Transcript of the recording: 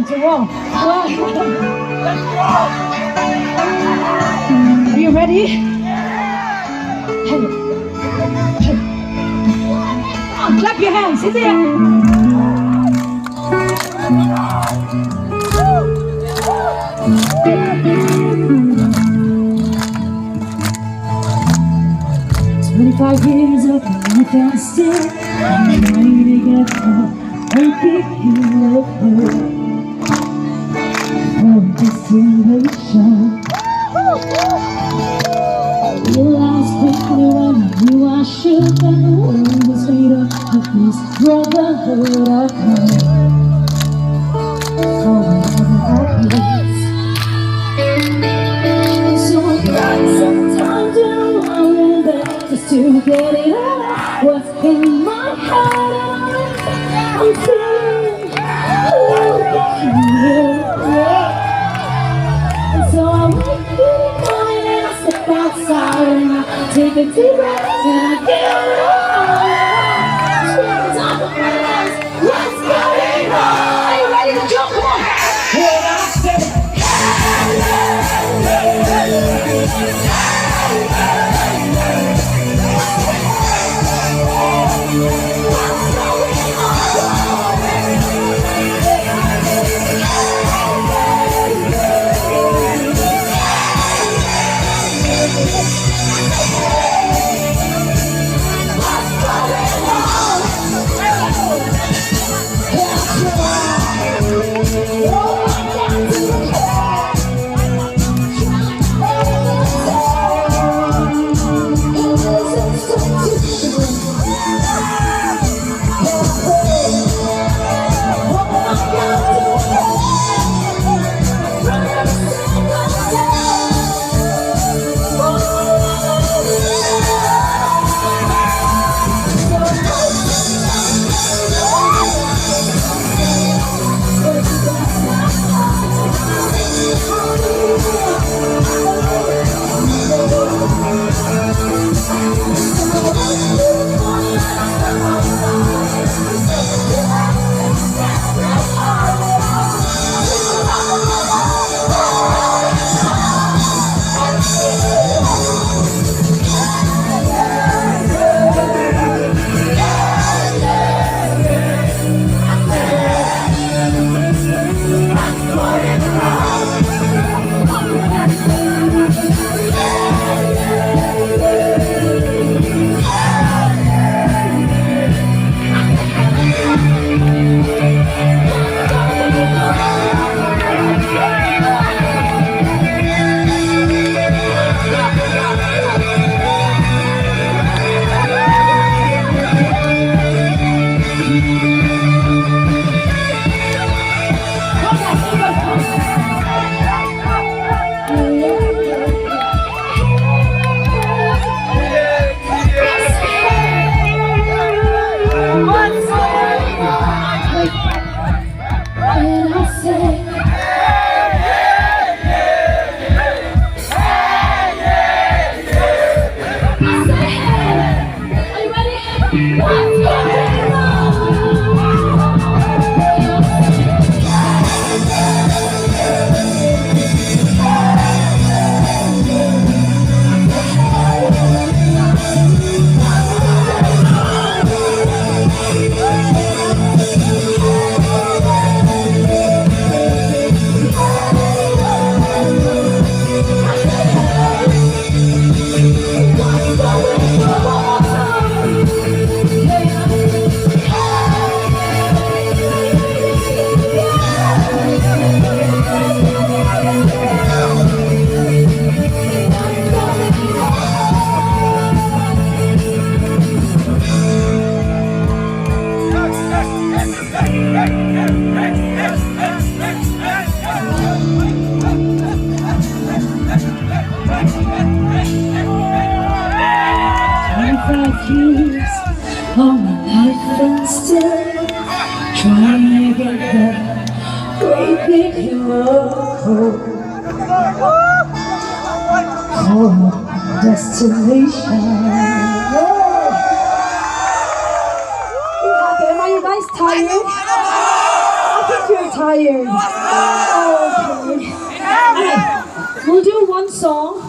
to walk. Are you ready? Hey. Oh, clap your hands, is it? "25 years of life and still I'm trying to get home and give you love for destination. I realized quickly when I knew I should that the world was made up of this brotherhood of love. For whatever that is. So I cried sometimes and I went back just to get it out. What's in my head I'm feeling and so I wake up in the morning and I step outside and I take a deep breath and I get it all. Top of my lungs, what's going on? Are you ready to jump? Come on! When I say all my life and still trying to get that great big hero for destination. Am I you guys tired? I think you're tired. Oh, okay. We'll do one song.